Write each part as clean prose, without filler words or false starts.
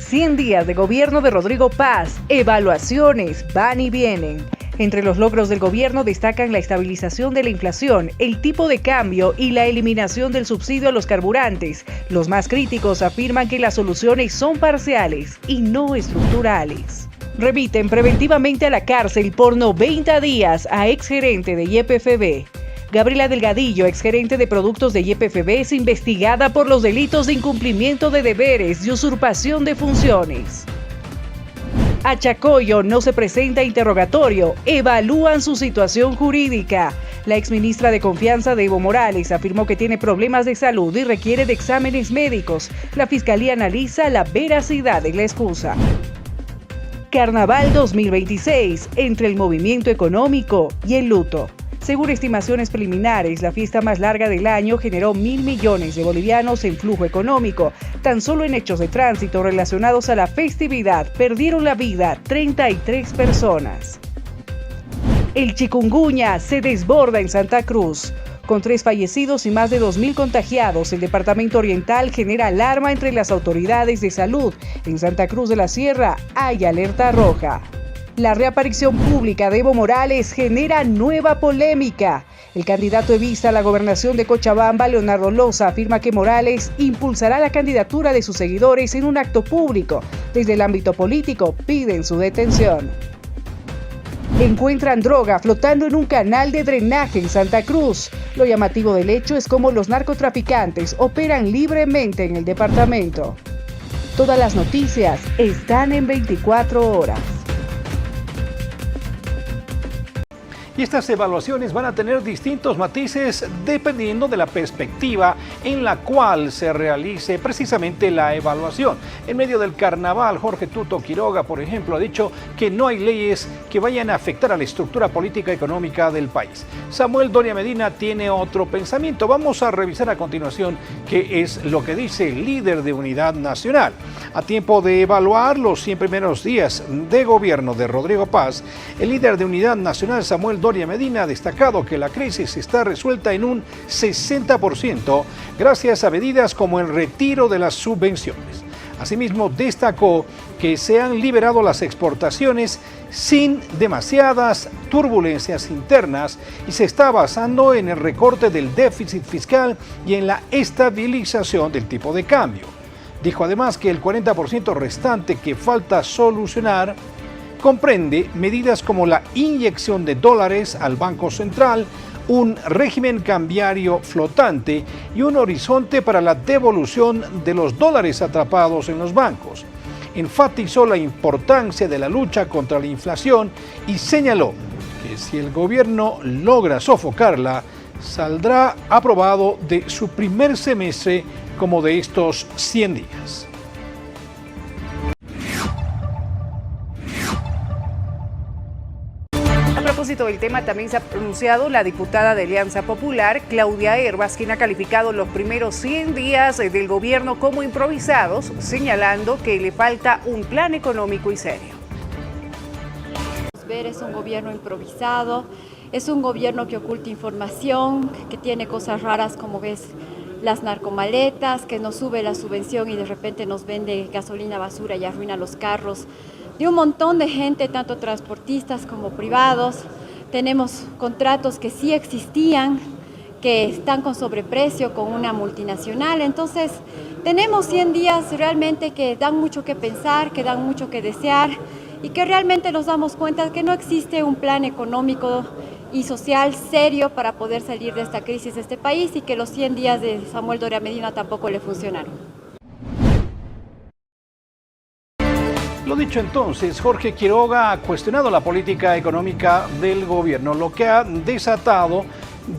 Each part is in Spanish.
100 días de gobierno de Rodrigo Paz, evaluaciones van y vienen. Entre los logros del gobierno destacan la estabilización de la inflación, el tipo de cambio y la eliminación del subsidio a los carburantes. Los más críticos afirman que las soluciones son parciales y no estructurales. Remiten preventivamente a la cárcel por 90 días a exgerente de YPFB. Gabriela Delgadillo, exgerente de productos de YPFB, es investigada por los delitos de incumplimiento de deberes y usurpación de funciones. A Chacoyo no se presenta interrogatorio, evalúan su situación jurídica. La exministra de Confianza de Evo Morales afirmó que tiene problemas de salud y requiere de exámenes médicos. La fiscalía analiza la veracidad de la excusa. Carnaval 2026, entre el movimiento económico y el luto. Según estimaciones preliminares, la fiesta más larga del año generó 1.000 millones de bolivianos en flujo económico. Tan solo en hechos de tránsito relacionados a la festividad perdieron la vida 33 personas. El chikungunya se desborda en Santa Cruz. Con 3 fallecidos y más de 2.000 contagiados, el departamento oriental genera alarma entre las autoridades de salud. En Santa Cruz de la Sierra hay alerta roja. La reaparición pública de Evo Morales genera nueva polémica. El candidato evista a la gobernación de Cochabamba, Leonardo Loza, afirma que Morales impulsará la candidatura de sus seguidores en un acto público. Desde el ámbito político piden su detención. Encuentran droga flotando en un canal de drenaje en Santa Cruz. Lo llamativo del hecho es cómo los narcotraficantes operan libremente en el departamento. Todas las noticias están en 24 horas. Y estas evaluaciones van a tener distintos matices dependiendo de la perspectiva en la cual se realice precisamente la evaluación. En medio del carnaval, Jorge Tuto Quiroga, por ejemplo, ha dicho que no hay leyes que vayan a afectar a la estructura política y económica del país. Samuel Doria Medina tiene otro pensamiento. Vamos a revisar a continuación qué es lo que dice el líder de Unidad Nacional. A tiempo de evaluar los 100 primeros días de gobierno de Rodrigo Paz, el líder de Unidad Nacional, Samuel Doria Medina, ha destacado que la crisis está resuelta en un 60% gracias a medidas como el retiro de las subvenciones. Asimismo, destacó que se han liberado las exportaciones sin demasiadas turbulencias internas y se está basando en el recorte del déficit fiscal y en la estabilización del tipo de cambio. Dijo además que el 40% restante que falta solucionar comprende medidas como la inyección de dólares al Banco Central, un régimen cambiario flotante y un horizonte para la devolución de los dólares atrapados en los bancos. Enfatizó la importancia de la lucha contra la inflación y señaló que si el gobierno logra sofocarla, saldrá aprobado de su primer semestre como de estos 100 días. A propósito del tema, también se ha pronunciado la diputada de Alianza Popular, Claudia Hervas, quien ha calificado los primeros 100 días del gobierno como improvisados, señalando que le falta un plan económico y serio. Es un gobierno improvisado, es un gobierno que oculta información, que tiene cosas raras como ves las narcomaletas, que nos sube la subvención y de repente nos vende gasolina basura y arruina los carros de un montón de gente, tanto transportistas como privados. Tenemos contratos que sí existían, que están con sobreprecio con una multinacional. Entonces, tenemos 100 días realmente que dan mucho que pensar, que dan mucho que desear y que realmente nos damos cuenta que no existe un plan económico y social serio para poder salir de esta crisis de este país y que los 100 días de Samuel Doria Medina tampoco le funcionaron. Lo dicho entonces, Jorge Quiroga ha cuestionado la política económica del gobierno, lo que ha desatado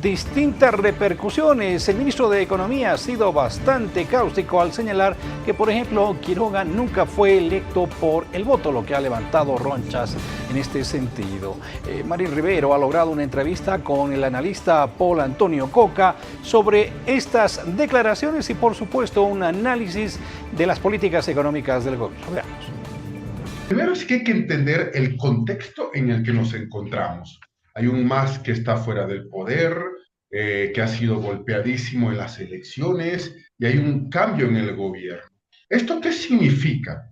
distintas repercusiones. El ministro de Economía ha sido bastante cáustico al señalar que, por ejemplo, Quiroga nunca fue electo por el voto, lo que ha levantado ronchas en este sentido. Marín Rivero ha logrado una entrevista con el analista Paul Antonio Coca sobre estas declaraciones y, por supuesto, un análisis de las políticas económicas del gobierno. Veamos. Primero es que hay que entender el contexto en el que nos encontramos. Hay un MAS que está fuera del poder, que ha sido golpeadísimo en las elecciones, y hay un cambio en el gobierno. ¿Esto qué significa?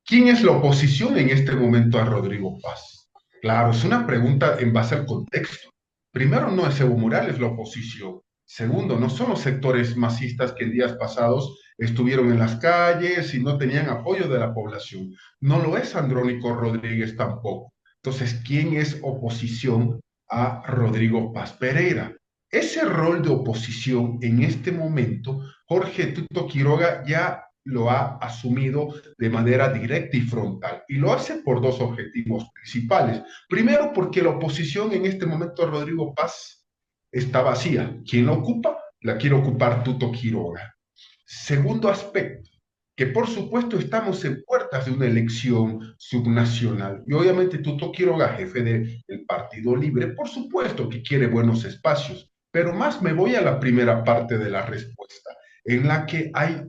¿Quién es la oposición en este momento a Rodrigo Paz? Claro, es una pregunta en base al contexto. Primero, no es Evo Morales la oposición. Segundo, no son los sectores masistas que en días pasados estuvieron en las calles y no tenían apoyo de la población. No lo es Andrónico Rodríguez tampoco. Entonces, ¿quién es oposición a Rodrigo Paz Pereira? Ese rol de oposición en este momento, Jorge Tuto Quiroga ya lo ha asumido de manera directa y frontal. Y lo hace por dos objetivos principales. Primero, porque la oposición en este momento a Rodrigo Paz está vacía. ¿Quién la ocupa? La quiere ocupar Tuto Quiroga. Segundo aspecto, que por supuesto estamos en puertas de una elección subnacional. Y obviamente Tuto Quiroga, jefe del Partido Libre, por supuesto que quiere buenos espacios. Pero más me voy a la primera parte de la respuesta, en la que hay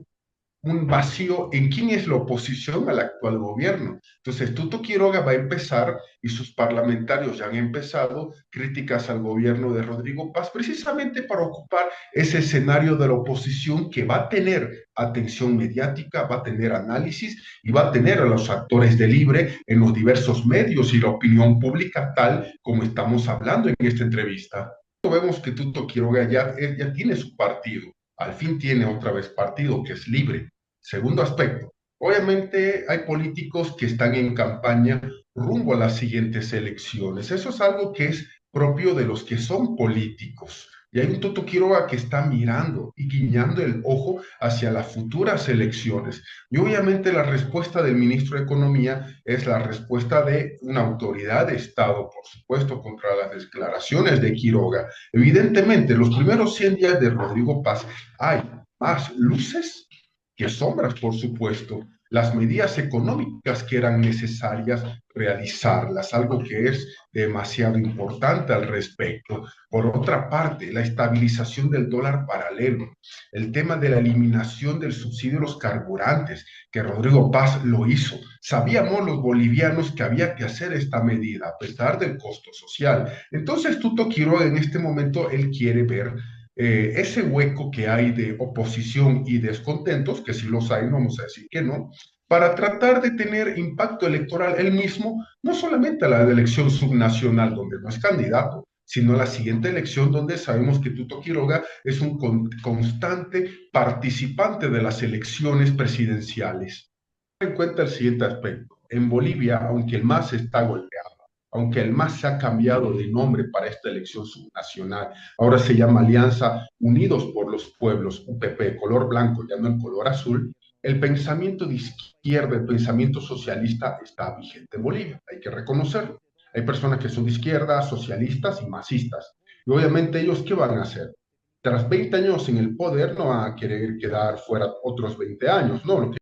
un vacío en quién es la oposición al actual gobierno. Entonces, Tuto Quiroga va a empezar, y sus parlamentarios ya han empezado, críticas al gobierno de Rodrigo Paz, precisamente para ocupar ese escenario de la oposición que va a tener atención mediática, va a tener análisis y va a tener a los actores de Libre en los diversos medios y la opinión pública tal como estamos hablando en esta entrevista. Vemos que Tuto Quiroga ya tiene su partido, al fin tiene otra vez partido que es Libre. Segundo aspecto, obviamente hay políticos que están en campaña rumbo a las siguientes elecciones. Eso es algo que es propio de los que son políticos. Y hay un Tuto Quiroga que está mirando y guiñando el ojo hacia las futuras elecciones. Y obviamente la respuesta del ministro de Economía es la respuesta de una autoridad de Estado, por supuesto, contra las declaraciones de Quiroga. Evidentemente, los primeros 100 días de Rodrigo Paz hay más luces que sombras, por supuesto. Las medidas económicas que eran necesarias realizarlas, algo que es demasiado importante al respecto. Por otra parte, la estabilización del dólar paralelo, el tema de la eliminación del subsidio de los carburantes, que Rodrigo Paz lo hizo. Sabíamos los bolivianos que había que hacer esta medida, a pesar del costo social. Entonces, Tuto Quiroga en este momento, él quiere ver ese hueco que hay de oposición y descontentos, que si los hay, no vamos a decir que no, para tratar de tener impacto electoral él mismo, no solamente a la elección subnacional, donde no es candidato, sino a la siguiente elección, donde sabemos que Tuto Quiroga es un constante participante de las elecciones presidenciales. Ten en cuenta el siguiente aspecto. En Bolivia, aunque el MAS está golpeado, aunque el MAS se ha cambiado de nombre para esta elección subnacional, ahora se llama Alianza Unidos por los Pueblos, UPP, color blanco, ya no el color azul, el pensamiento de izquierda, el pensamiento socialista está vigente en Bolivia, hay que reconocerlo. Hay personas que son de izquierda, socialistas y masistas. Y obviamente ellos, ¿qué van a hacer? Tras 20 años en el poder, no van a querer quedar fuera otros 20 años, ¿no?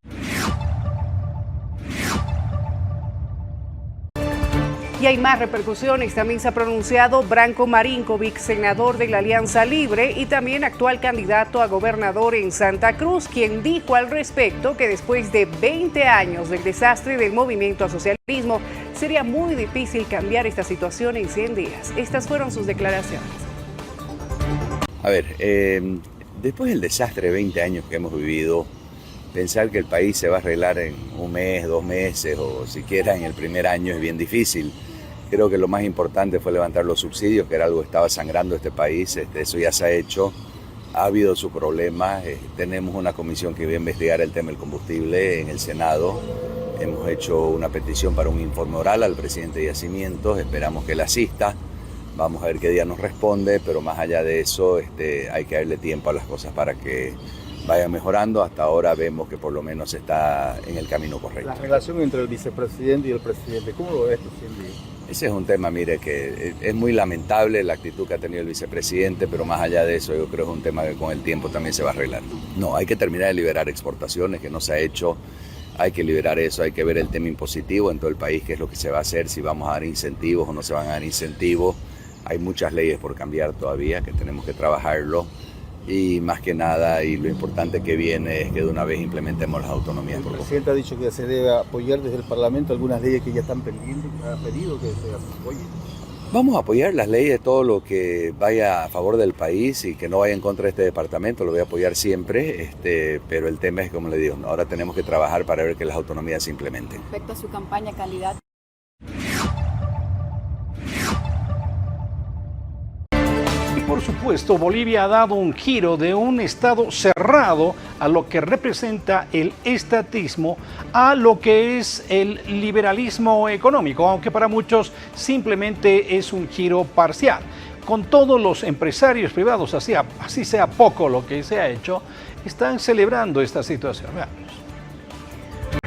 Y hay más repercusiones. También se ha pronunciado Branko Marinkovic, senador de la Alianza Libre y también actual candidato a gobernador en Santa Cruz, quien dijo al respecto que después de 20 años del desastre del movimiento al socialismo, sería muy difícil cambiar esta situación en 100 días. Estas fueron sus declaraciones. A ver, después del desastre de 20 años que hemos vivido, pensar que el país se va a arreglar en un mes, 2 meses o siquiera en el primer año es bien difícil. Creo que lo más importante fue levantar los subsidios, que era algo que estaba sangrando este país. Eso ya se ha hecho. Ha habido su problema. Tenemos una comisión que va a investigar el tema del combustible en el Senado. Hemos hecho una petición para un informe oral al presidente de Yacimientos. Esperamos que él asista. Vamos a ver qué día nos responde, pero más allá de eso hay que darle tiempo a las cosas para que vayan mejorando. Hasta ahora vemos que por lo menos está en el camino correcto. La relación entre el vicepresidente y el presidente, ¿cómo lo ves estos 100 días? Ese es un tema, mire, que es muy lamentable la actitud que ha tenido el vicepresidente, pero más allá de eso yo creo que es un tema que con el tiempo también se va a arreglar. No, hay que terminar de liberar exportaciones, que no se ha hecho, hay que liberar eso, hay que ver el tema impositivo en todo el país, qué es lo que se va a hacer, si vamos a dar incentivos o no se van a dar incentivos. Hay muchas leyes por cambiar todavía, que tenemos que trabajarlo. Y más que nada, y lo importante que viene es que de una vez implementemos las autonomías. El presidente ha dicho que se debe apoyar desde el Parlamento algunas leyes que ya están pendientes, ha pedido que se apoyen. Vamos a apoyar las leyes, todo lo que vaya a favor del país y que no vaya en contra de este departamento, lo voy a apoyar siempre, pero el tema es, como le digo, ahora tenemos que trabajar para ver que las autonomías se implementen. Respecto a su campaña calidad. Por supuesto, Bolivia ha dado un giro de un estado cerrado a lo que representa el estatismo a lo que es el liberalismo económico, aunque para muchos simplemente es un giro parcial. Con todos los empresarios privados, así sea poco lo que se ha hecho, están celebrando esta situación. Veamos.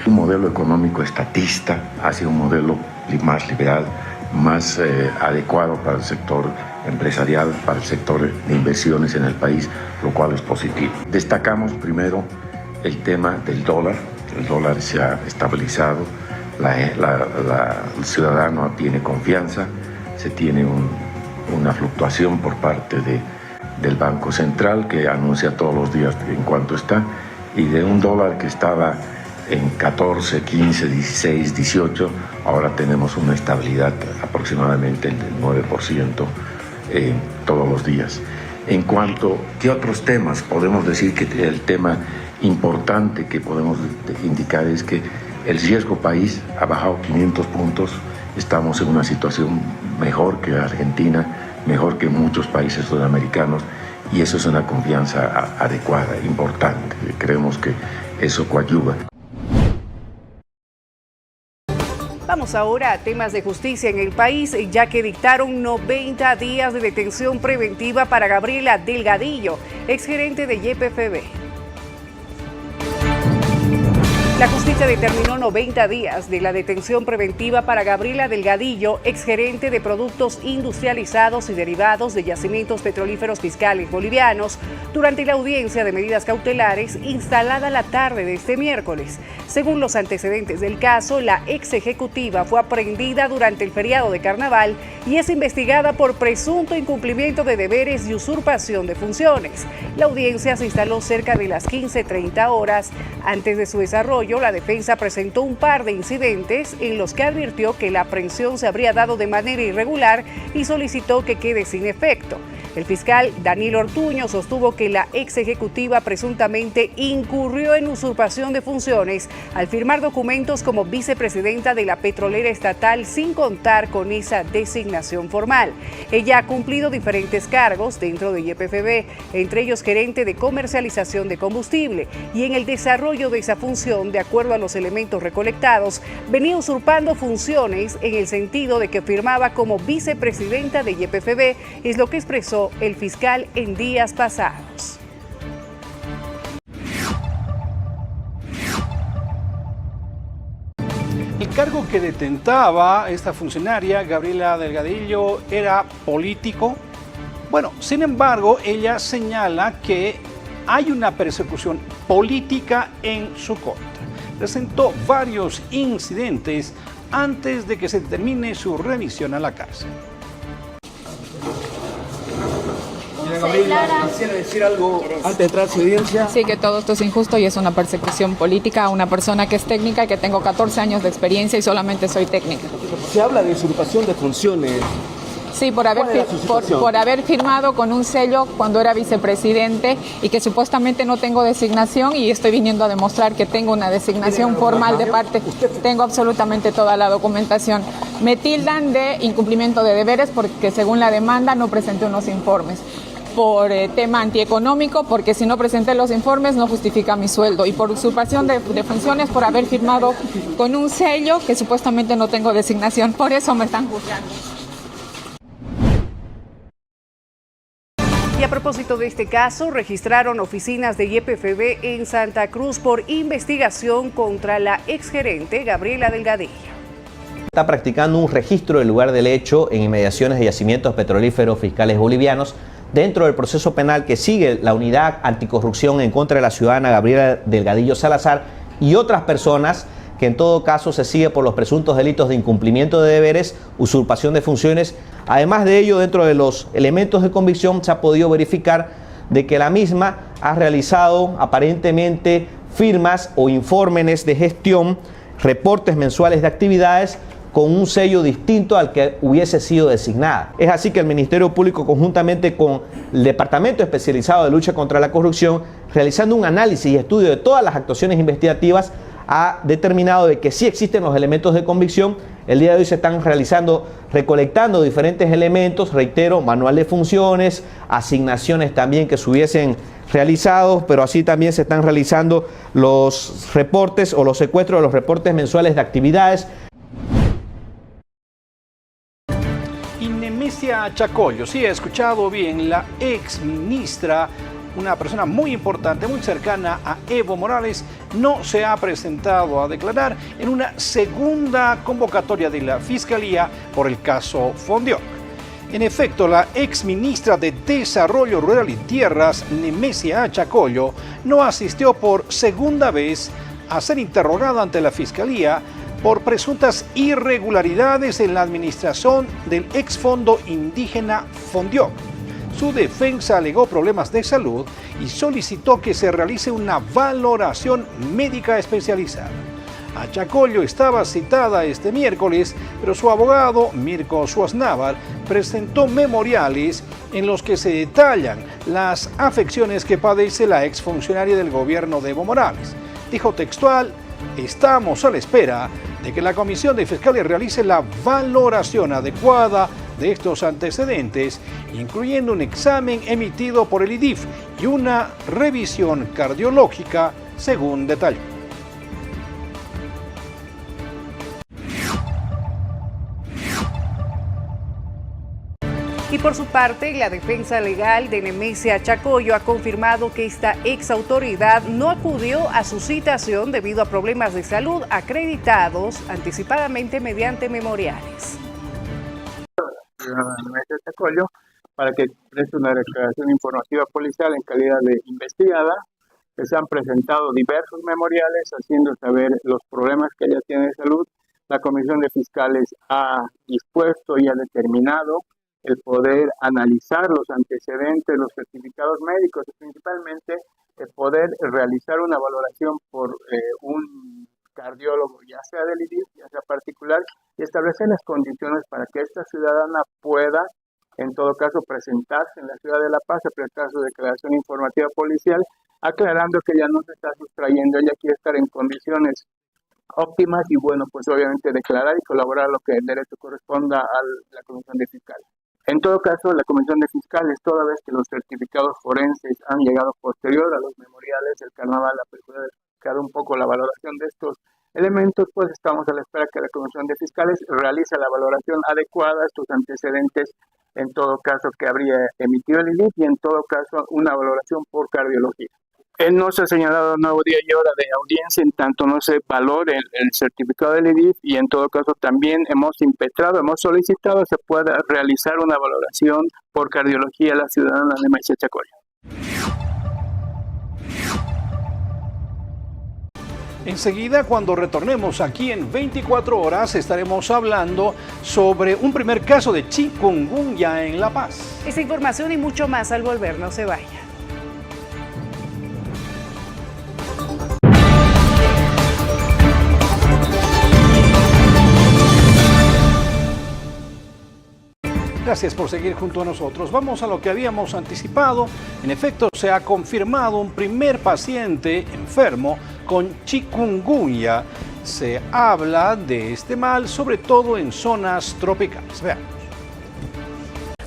Un modelo económico estatista hacia un modelo más liberal, más adecuado para el sector empresarial, para el sector de inversiones en el país, lo cual es positivo. Destacamos primero el tema del dólar. El dólar se ha estabilizado, el ciudadano tiene confianza, se tiene una fluctuación por parte del Banco Central, que anuncia todos los días en cuánto está, y de un dólar que estaba en 14, 15, 16, 18, ahora tenemos una estabilidad aproximadamente del 9% todos los días. En cuanto a qué otros temas, podemos decir que el tema importante que podemos indicar es que el riesgo país ha bajado 500 puntos, estamos en una situación mejor que Argentina, mejor que muchos países sudamericanos, y eso es una confianza adecuada, importante. Creemos que eso coadyuva. Vamos ahora a temas de justicia en el país, ya que dictaron 90 días de detención preventiva para Gabriela Delgadillo, exgerente de YPFB. La justicia determinó 90 días de la detención preventiva para Gabriela Delgadillo, exgerente de productos industrializados y derivados de yacimientos petrolíferos fiscales bolivianos, durante la audiencia de medidas cautelares instalada la tarde de este miércoles. Según los antecedentes del caso, la ex ejecutiva fue aprehendida durante el feriado de Carnaval y es investigada por presunto incumplimiento de deberes y usurpación de funciones. La audiencia se instaló cerca de las 15:30 horas. Antes de su desarrollo, la defensa presentó un par de incidentes en los que advirtió que la aprehensión se habría dado de manera irregular y solicitó que quede sin efecto. El fiscal Daniel Ortuño sostuvo que la ex ejecutiva presuntamente incurrió en usurpación de funciones al firmar documentos como vicepresidenta de la petrolera estatal sin contar con esa designación formal. Ella ha cumplido diferentes cargos dentro de YPFB, entre ellos gerente de comercialización de combustible, y en el desarrollo de esa función, de acuerdo a los elementos recolectados, venía usurpando funciones en el sentido de que firmaba como vicepresidenta de YPFB, es lo que expresó el fiscal en días pasados. El cargo que detentaba esta funcionaria, Gabriela Delgadillo, era político. Bueno, sin embargo, ella señala que hay una persecución política en su contra. Presentó varios incidentes antes de que se termine su remisión a la cárcel. Gabriela, ¿quisiera decir algo antes de entrar a su audiencia? Sí, que todo esto es injusto y es una persecución política a una persona que es técnica y que tengo 14 años de experiencia y solamente soy técnica. Se habla de usurpación de funciones. Sí, por haber firmado con un sello cuando era vicepresidente y que supuestamente no tengo designación, y estoy viniendo a demostrar que tengo una designación formal de parte. Tengo absolutamente toda la documentación. Me tildan de incumplimiento de deberes porque según la demanda no presenté unos informes. Por tema antieconómico, porque si no presenté los informes no justifica mi sueldo, y por usurpación de funciones por haber firmado con un sello que supuestamente no tengo designación. Por eso me están juzgando. Y a propósito de este caso, registraron oficinas de YPFB en Santa Cruz por investigación contra la exgerente Gabriela Delgadillo. Está practicando un registro del lugar del hecho en inmediaciones de yacimientos petrolíferos fiscales bolivianos dentro del proceso penal que sigue la Unidad Anticorrupción en contra de la ciudadana Gabriela Delgadillo Salazar y otras personas, que en todo caso se sigue por los presuntos delitos de incumplimiento de deberes, usurpación de funciones. Además de ello, dentro de los elementos de convicción se ha podido verificar de que la misma ha realizado aparentemente firmas o informes de gestión, reportes mensuales de actividades con un sello distinto al que hubiese sido designada. Es así que el Ministerio Público, conjuntamente con el Departamento Especializado de Lucha contra la Corrupción, realizando un análisis y estudio de todas las actuaciones investigativas, ha determinado de que sí existen los elementos de convicción. El día de hoy se están recolectando diferentes elementos, reitero, manual de funciones, asignaciones también que se hubiesen realizado, pero así también se están realizando los reportes o los secuestros de los reportes mensuales de actividades. Nemesia Chacollo, sí, he escuchado bien, la ex ministra, una persona muy importante, muy cercana a Evo Morales, no se ha presentado a declarar en una segunda convocatoria de la Fiscalía por el caso Fondioc. En efecto, la ex ministra de Desarrollo Rural y Tierras, Nemesia Chacollo, no asistió por segunda vez a ser interrogada ante la Fiscalía por presuntas irregularidades en la administración del ex fondo indígena Fondioc. Su defensa alegó problemas de salud y solicitó que se realice una valoración médica especializada. A Chacollo estaba citada este miércoles, pero su abogado, Mirko Schwarzenegger, presentó memoriales en los que se detallan las afecciones que padece la exfuncionaria del gobierno de Evo Morales. Dijo textual: estamos a la espera de que la Comisión de Fiscales realice la valoración adecuada de estos antecedentes, incluyendo un examen emitido por el IDIF y una revisión cardiológica, según detalló. Y por su parte, la defensa legal de Nemesia Chacollo ha confirmado que esta ex autoridad no acudió a su citación debido a problemas de salud acreditados anticipadamente mediante memoriales. Nemesia Chacollo para que preste una declaración informativa policial en calidad de investigada. Se han presentado diversos memoriales haciendo saber los problemas que ella tiene de salud. La Comisión de Fiscales ha dispuesto y ha determinado el poder analizar los antecedentes, los certificados médicos y principalmente el poder realizar una valoración por un cardiólogo, ya sea del IDIF, ya sea particular, y establecer las condiciones para que esta ciudadana pueda, en todo caso, presentarse en la ciudad de La Paz, a prestar su declaración informativa policial, aclarando que ella no se está sustrayendo, ella quiere estar en condiciones óptimas y, bueno, pues obviamente declarar y colaborar lo que en derecho corresponda a la Comisión de Fiscales. En todo caso, la Comisión de Fiscales, toda vez que los certificados forenses han llegado posterior a los memoriales del carnaval, ha perjudicado un poco la valoración de estos elementos, pues estamos a la espera que la Comisión de Fiscales realice la valoración adecuada a estos antecedentes, en todo caso que habría emitido el IDIF y en todo caso una valoración por cardiología. No se ha señalado nuevo día y hora de audiencia, en tanto no se valore el certificado del IDIF y en todo caso también hemos solicitado se pueda realizar una valoración por cardiología a la ciudadana Nemesia Chacollo. Enseguida, cuando retornemos aquí en 24 horas, estaremos hablando sobre un primer caso de chikungunya en La Paz. Esa información y mucho más al volver, no se vaya. Gracias por seguir junto a nosotros. Vamos a lo que habíamos anticipado. En efecto, se ha confirmado un primer paciente enfermo con chikungunya. Se habla de este mal, sobre todo en zonas tropicales. Veamos.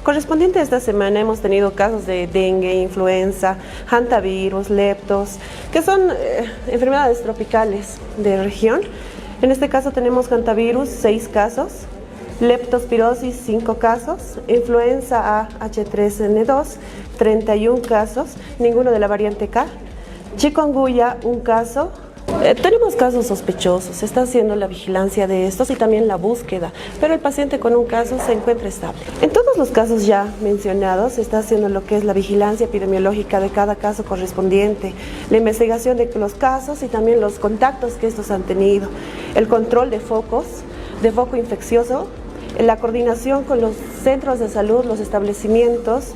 Correspondiente a esta semana hemos tenido casos de dengue, influenza, hantavirus, leptos, que son enfermedades tropicales de región. En este caso tenemos hantavirus, 6 casos. Leptospirosis, 5 casos, influenza A H3N2, 31 casos, ninguno de la variante K, chikungunya, 1 caso. Tenemos casos sospechosos, se está haciendo la vigilancia de estos y también la búsqueda, pero el paciente con un caso se encuentra estable. En todos los casos ya mencionados se está haciendo lo que es la vigilancia epidemiológica de cada caso correspondiente, la investigación de los casos y también los contactos que estos han tenido, el control de foco infeccioso, la coordinación con los centros de salud, los establecimientos.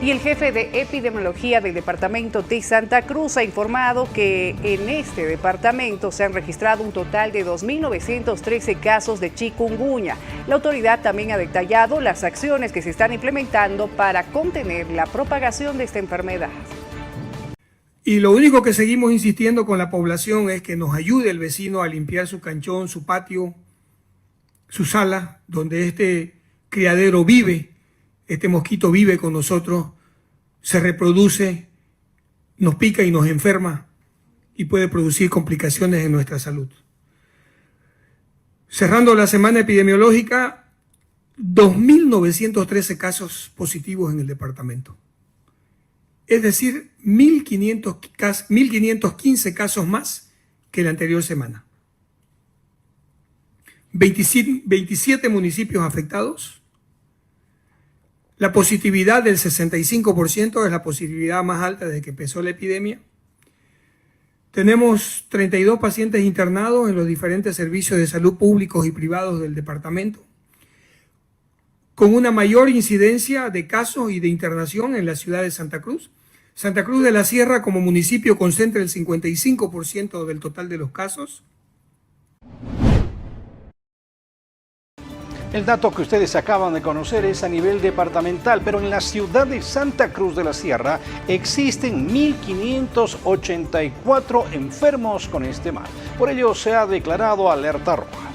Y el jefe de epidemiología del departamento de Santa Cruz ha informado que en este departamento se han registrado un total de 2.913 casos de chikungunya. La autoridad también ha detallado las acciones que se están implementando para contener la propagación de esta enfermedad. Y lo único que seguimos insistiendo con la población es que nos ayude el vecino a limpiar su canchón, su patio, su sala, donde este criadero vive. Este mosquito vive con nosotros, se reproduce, nos pica y nos enferma y puede producir complicaciones en nuestra salud. Cerrando la semana epidemiológica, 2.913 casos positivos en el departamento. Es decir, 1.515 casos más que la anterior semana. 27 municipios afectados. La positividad del 65% es la positividad más alta desde que empezó la epidemia. Tenemos 32 pacientes internados en los diferentes servicios de salud públicos y privados del departamento, con una mayor incidencia de casos y de internación en la ciudad de Santa Cruz. Santa Cruz de la Sierra como municipio concentra el 55% del total de los casos. El dato que ustedes acaban de conocer es a nivel departamental, pero en la ciudad de Santa Cruz de la Sierra existen 1.584 enfermos con este mal. Por ello se ha declarado alerta roja.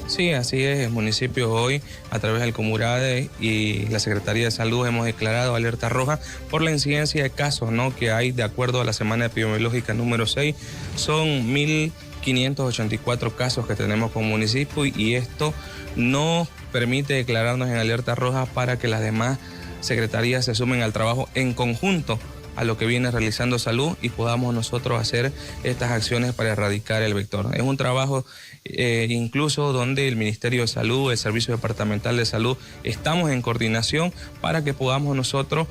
Sí, así es. El municipio hoy, a través del Comurade y la Secretaría de Salud, hemos declarado alerta roja por la incidencia de casos, ¿no?, que hay de acuerdo a la semana epidemiológica número 6. Son 1.584 casos que tenemos como municipio y esto no permite declararnos en alerta roja para que las demás secretarías se sumen al trabajo en conjunto a lo que viene realizando salud y podamos nosotros hacer estas acciones para erradicar el vector. Es un trabajo incluso donde el Ministerio de Salud, el Servicio Departamental de Salud, estamos en coordinación para que podamos nosotros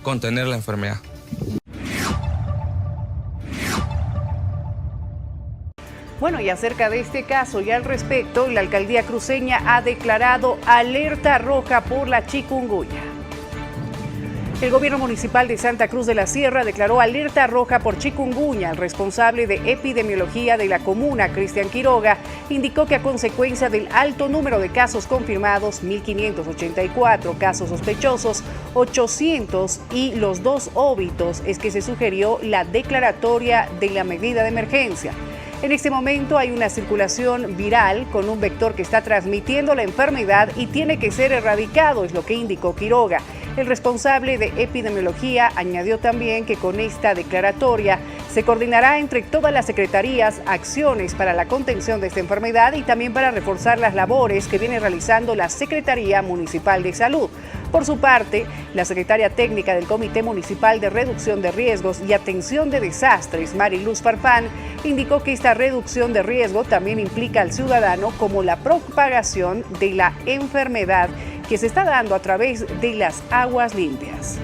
contener la enfermedad. Bueno, y acerca de este caso y al respecto, la alcaldía cruceña ha declarado alerta roja por la chikungunya. El gobierno municipal de Santa Cruz de la Sierra declaró alerta roja por chikungunya. El responsable de epidemiología de la comuna, Cristian Quiroga, indicó que a consecuencia del alto número de casos confirmados, 1.584 casos sospechosos, 800 y los 2 óbitos, es que se sugirió la declaratoria de la medida de emergencia. En este momento hay una circulación viral con un vector que está transmitiendo la enfermedad y tiene que ser erradicado, es lo que indicó Quiroga. El responsable de epidemiología añadió también que con esta declaratoria se coordinará entre todas las secretarías acciones para la contención de esta enfermedad y también para reforzar las labores que viene realizando la Secretaría Municipal de Salud. Por su parte, la secretaria técnica del Comité Municipal de Reducción de Riesgos y Atención de Desastres, Mariluz Farfán, indicó que esta reducción de riesgo también implica al ciudadano como la propagación de la enfermedad que se está dando a través de las aguas limpias.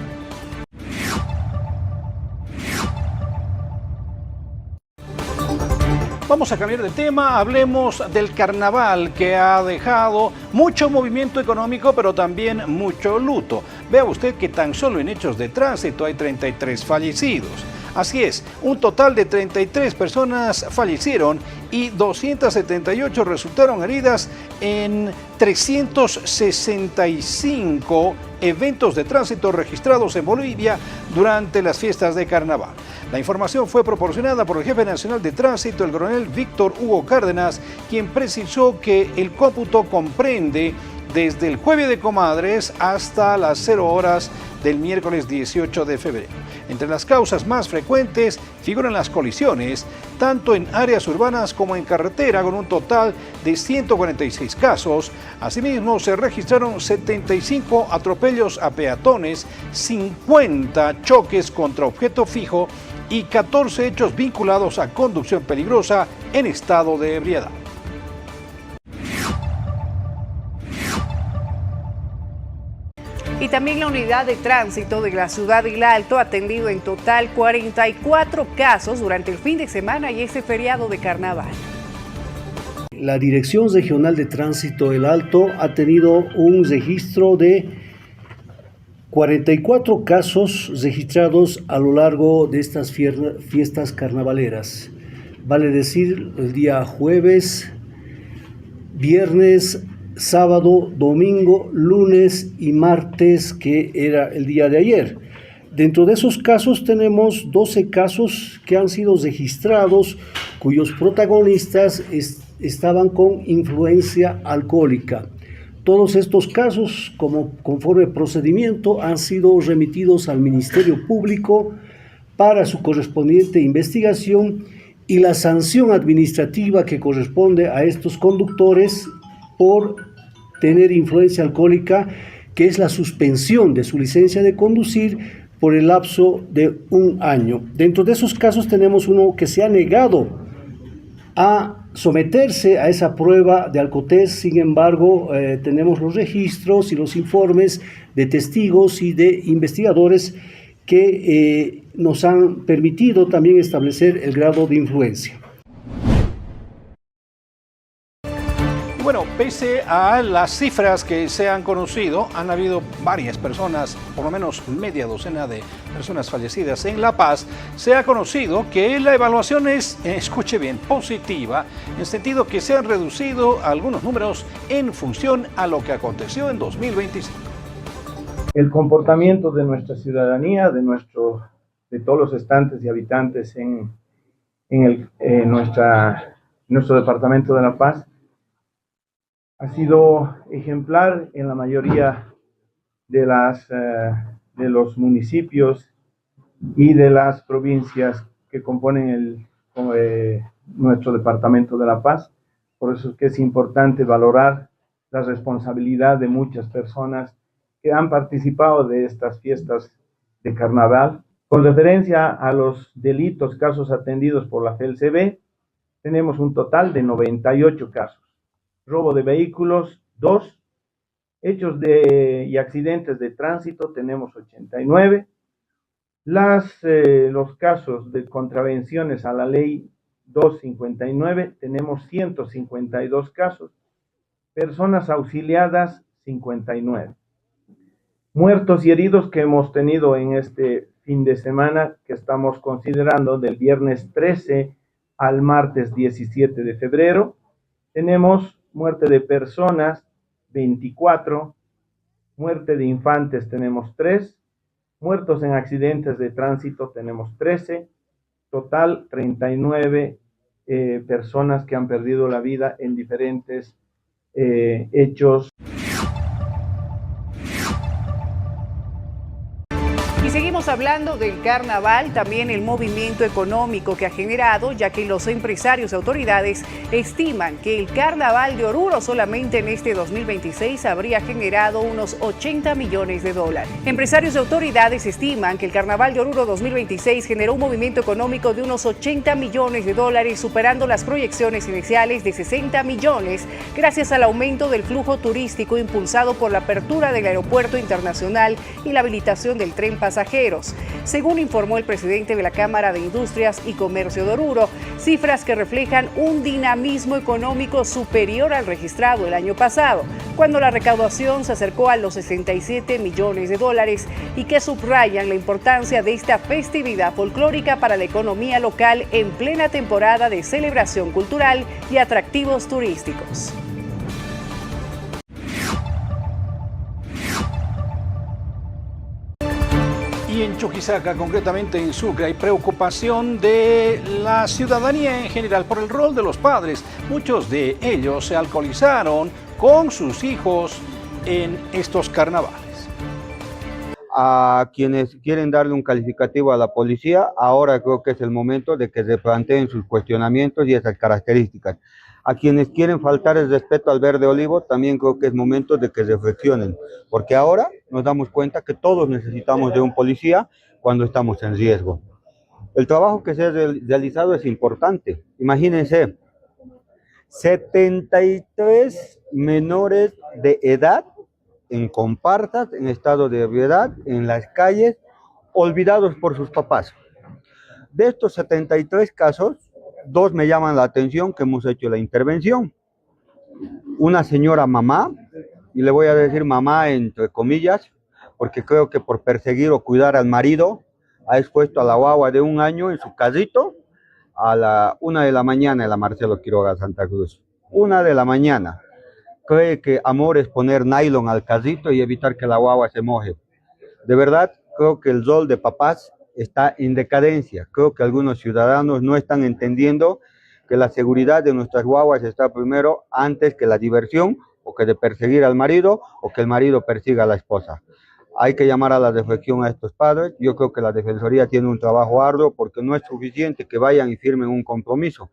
Vamos a cambiar de tema, hablemos del carnaval que ha dejado mucho movimiento económico, pero también mucho luto. Vea usted que tan solo en hechos de tránsito hay 33 fallecidos. Así es, un total de 33 personas fallecieron y 278 resultaron heridas en 365 eventos de tránsito registrados en Bolivia durante las fiestas de carnaval. La información fue proporcionada por el jefe nacional de tránsito, el coronel Víctor Hugo Cárdenas, quien precisó que el cómputo comprende desde el Jueves de Comadres hasta las 0 horas del miércoles 18 de febrero. Entre las causas más frecuentes figuran las colisiones, tanto en áreas urbanas como en carretera, con un total de 146 casos. Asimismo, se registraron 75 atropellos a peatones, 50 choques contra objeto fijo y 14 hechos vinculados a conducción peligrosa en estado de ebriedad. Y también la unidad de tránsito de la ciudad de El Alto ha atendido en total 44 casos durante el fin de semana y este feriado de carnaval. La Dirección Regional de Tránsito El Alto ha tenido un registro de 44 casos registrados a lo largo de estas fiestas carnavaleras. Vale decir, el día jueves, viernes, sábado, domingo, lunes y martes, que era el día de ayer. Dentro de esos casos tenemos 12 casos que han sido registrados, cuyos protagonistas estaban con influencia alcohólica. Todos estos casos, conforme procedimiento, han sido remitidos al Ministerio Público para su correspondiente investigación y la sanción administrativa que corresponde a estos conductores por tener influencia alcohólica, que es la suspensión de su licencia de conducir por el lapso de 1 año. Dentro de esos casos tenemos uno que se ha negado a someterse a esa prueba de alcotest. Sin embargo, tenemos los registros y los informes de testigos y de investigadores que nos han permitido también establecer el grado de influencia. Bueno, pese a las cifras que se han conocido, han habido varias personas, por lo menos media docena de personas fallecidas en La Paz. Se ha conocido que la evaluación es, escuche bien, positiva, en sentido que se han reducido algunos números en función a lo que aconteció en 2025. El comportamiento de nuestra ciudadanía, de todos los estantes y habitantes en nuestro departamento de La Paz, ha sido ejemplar en la mayoría de los municipios y de las provincias que componen nuestro departamento de La Paz. Por eso es que es importante valorar la responsabilidad de muchas personas que han participado de estas fiestas de carnaval. Con referencia a los delitos, casos atendidos por la FELCB, tenemos un total de 98 casos. Robo de vehículos, 2. Hechos y accidentes de tránsito, tenemos 89. Los casos de contravenciones a la ley 259, tenemos 152 casos. Personas auxiliadas, 59. Muertos y heridos que hemos tenido en este fin de semana, que estamos considerando del viernes 13 al martes 17 de febrero, tenemos muerte de personas, 24, muerte de infantes tenemos 3, muertos en accidentes de tránsito tenemos 13, total 39 personas que han perdido la vida en diferentes hechos. Y seguimos hablando del carnaval, también el movimiento económico que ha generado, ya que los empresarios y autoridades estiman que el carnaval de Oruro solamente en este 2026 habría generado unos 80 millones de dólares. Empresarios y autoridades estiman que el carnaval de Oruro 2026 generó un movimiento económico de unos 80 millones de dólares, superando las proyecciones iniciales de 60 millones, gracias al aumento del flujo turístico impulsado por la apertura del aeropuerto internacional y la habilitación del tren pasajeros. Según informó el presidente de la Cámara de Industrias y Comercio de Oruro, cifras que reflejan un dinamismo económico superior al registrado el año pasado, cuando la recaudación se acercó a los 67 millones de dólares, y que subrayan la importancia de esta festividad folclórica para la economía local en plena temporada de celebración cultural y atractivos turísticos. Y en Chuquisaca, concretamente en Sucre, hay preocupación de la ciudadanía en general por el rol de los padres. Muchos de ellos se alcoholizaron con sus hijos en estos carnavales. A quienes quieren darle un calificativo a la policía, ahora creo que es el momento de que se planteen sus cuestionamientos y esas características. A quienes quieren faltar el respeto al verde olivo, también creo que es momento de que reflexionen, porque ahora nos damos cuenta que todos necesitamos de un policía cuando estamos en riesgo. El trabajo que se ha realizado es importante. Imagínense, 73 menores de edad en comparsas, en estado de ebriedad, en las calles, olvidados por sus papás. De estos 73 casos, 2 me llaman la atención que hemos hecho la intervención. Una señora mamá, y le voy a decir mamá entre comillas, porque creo que por perseguir o cuidar al marido ha expuesto a la guagua de 1 año en su carrito a la 1 de la mañana en la Marcelo Quiroga, Santa Cruz. 1 de la mañana. Cree que amor es poner nylon al carrito y evitar que la guagua se moje. De verdad, creo que el rol de papás está en decadencia. Creo que algunos ciudadanos no están entendiendo que la seguridad de nuestras guaguas está primero antes que la diversión o que de perseguir al marido o que el marido persiga a la esposa. Hay que llamar a la reflexión a estos padres. Yo creo que la Defensoría tiene un trabajo arduo porque no es suficiente que vayan y firmen un compromiso.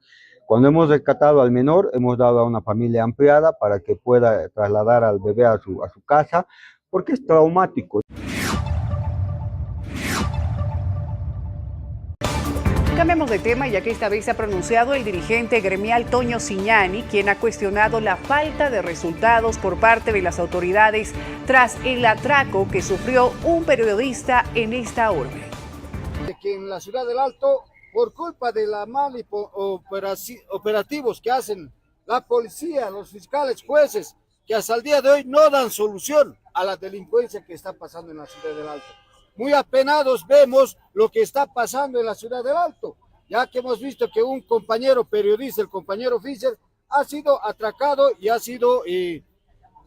Cuando hemos rescatado al menor, hemos dado a una familia ampliada para que pueda trasladar al bebé a su casa, porque es traumático. Cambiemos de tema, ya que esta vez se ha pronunciado el dirigente gremial Toño Cignani, quien ha cuestionado la falta de resultados por parte de las autoridades tras el atraco que sufrió un periodista en esta urbe. Que en la ciudad del Alto, por culpa de la mal operativos que hacen la policía, los fiscales, jueces, que hasta el día de hoy no dan solución a la delincuencia que está pasando en la ciudad del Alto. Muy apenados vemos lo que está pasando en la ciudad del Alto, ya que hemos visto que un compañero periodista, el compañero Fischer, ha sido atracado y ha sido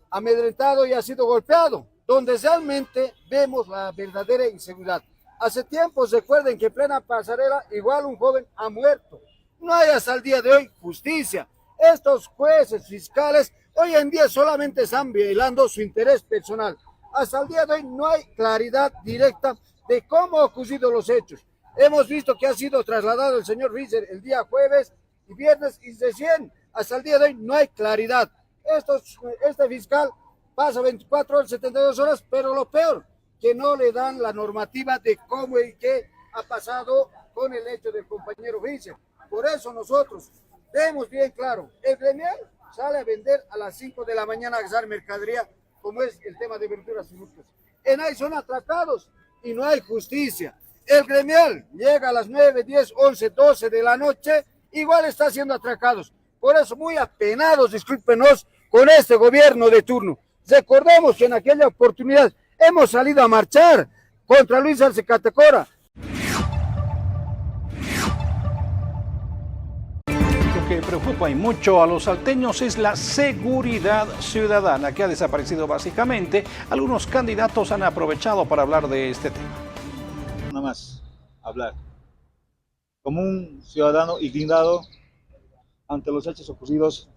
amedrentado y ha sido golpeado, donde realmente vemos la verdadera inseguridad. Hace tiempo, recuerden que en plena pasarela igual un joven ha muerto. No hay hasta el día de hoy justicia. Estos jueces, fiscales, hoy en día solamente están violando su interés personal. Hasta el día de hoy no hay claridad directa de cómo han ocurrido los hechos. Hemos visto que ha sido trasladado el señor Fischer el día jueves y viernes y recién hasta el día de hoy no hay claridad. Este fiscal pasa 24 horas, 72 horas, pero lo peor, que no le dan la normativa de cómo y qué ha pasado con el hecho del compañero Fischer. Por eso nosotros vemos bien claro, el gremial sale a vender a las 5 de la mañana a gastar mercadería, como es el tema de verduras y frutas. En ahí son atracados y no hay justicia. El gremial llega a las 9, 10, 11, 12 de la noche, igual está siendo atracados. Por eso muy apenados, discúlpenos, con este gobierno de turno. Recordemos que en aquella oportunidad hemos salido a marchar contra Luis Arce Catacora. Lo que preocupa y mucho a los salteños es la seguridad ciudadana, que ha desaparecido básicamente. Algunos candidatos han aprovechado para hablar de este tema. Nada más hablar como un ciudadano indignado ante los hechos ocurridos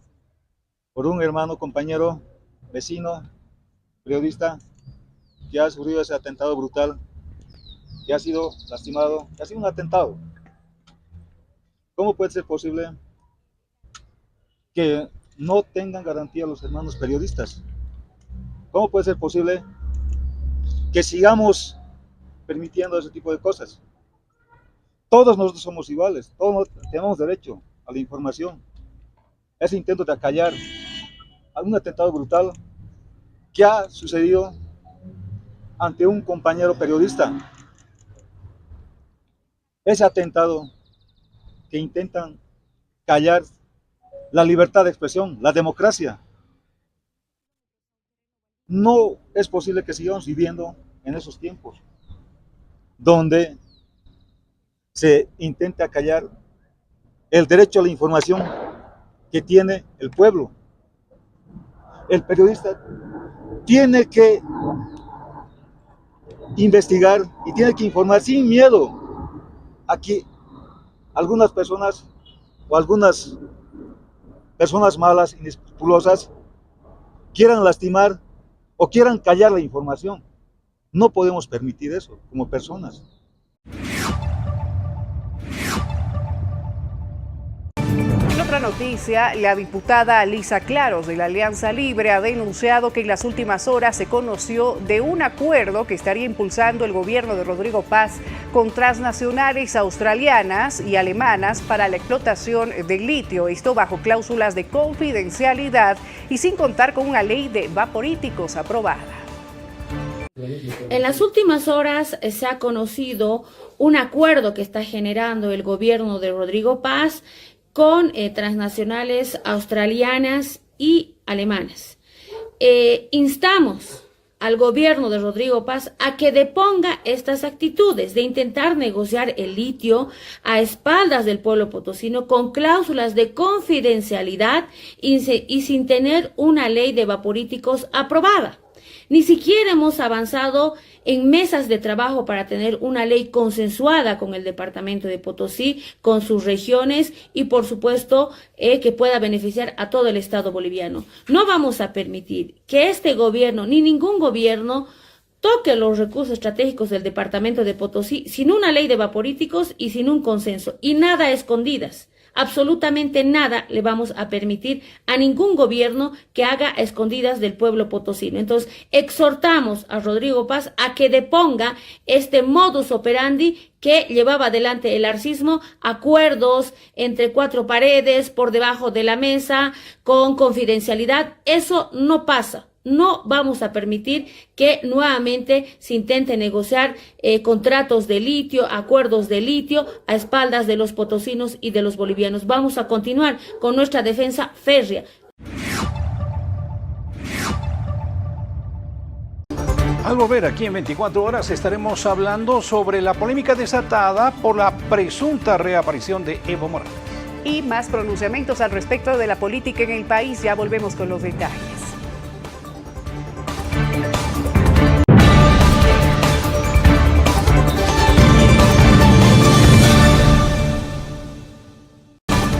por un hermano, compañero, vecino, periodista, que ha sufrido ese atentado brutal, que ha sido lastimado, que ha sido un atentado. ¿Cómo puede ser posible que no tengan garantía los hermanos periodistas? ¿Cómo puede ser posible que sigamos permitiendo ese tipo de cosas? Todos nosotros somos iguales, todos tenemos derecho a la información. Ese intento de acallar a un atentado brutal que ha sucedido ante un compañero periodista. Ese atentado que intentan callar la libertad de expresión, la democracia. No es posible que sigamos viviendo en esos tiempos donde se intenta acallar el derecho a la información que tiene el pueblo. El periodista tiene que investigar y tiene que informar sin miedo a que algunas personas o algunas personas malas, inescrupulosas, quieran lastimar o quieran callar la información. No podemos permitir eso como personas. En otra noticia, la diputada Lisa Claros de la Alianza Libre ha denunciado que en las últimas horas se conoció de un acuerdo que estaría impulsando el gobierno de Rodrigo Paz con transnacionales australianas y alemanas para la explotación del litio, esto bajo cláusulas de confidencialidad y sin contar con una ley de vaporíticos aprobada. En las últimas horas se ha conocido un acuerdo que está generando el gobierno de Rodrigo Paz con transnacionales australianas y alemanas. Instamos al gobierno de Rodrigo Paz a que deponga estas actitudes de intentar negociar el litio a espaldas del pueblo potosino con cláusulas de confidencialidad y sin tener una ley de vaporíticos aprobada. Ni siquiera hemos avanzado en mesas de trabajo para tener una ley consensuada con el departamento de Potosí, con sus regiones y por supuesto que pueda beneficiar a todo el Estado boliviano. No vamos a permitir que este gobierno ni ningún gobierno toque los recursos estratégicos del departamento de Potosí sin una ley de vaporíticos y sin un consenso y nada a escondidas. Absolutamente nada le vamos a permitir a ningún gobierno que haga a escondidas del pueblo potosino. Entonces, exhortamos a Rodrigo Paz a que deponga este modus operandi que llevaba adelante el arcismo, acuerdos entre cuatro paredes, por debajo de la mesa, con confidencialidad. Eso no pasa. No vamos a permitir que nuevamente se intente negociar contratos de litio, acuerdos de litio a espaldas de los potosinos y de los bolivianos. Vamos a continuar con nuestra defensa férrea. Al volver aquí en 24 horas estaremos hablando sobre la polémica desatada por la presunta reaparición de Evo Morales. Y más pronunciamientos al respecto de la política en el país. Ya volvemos con los detalles.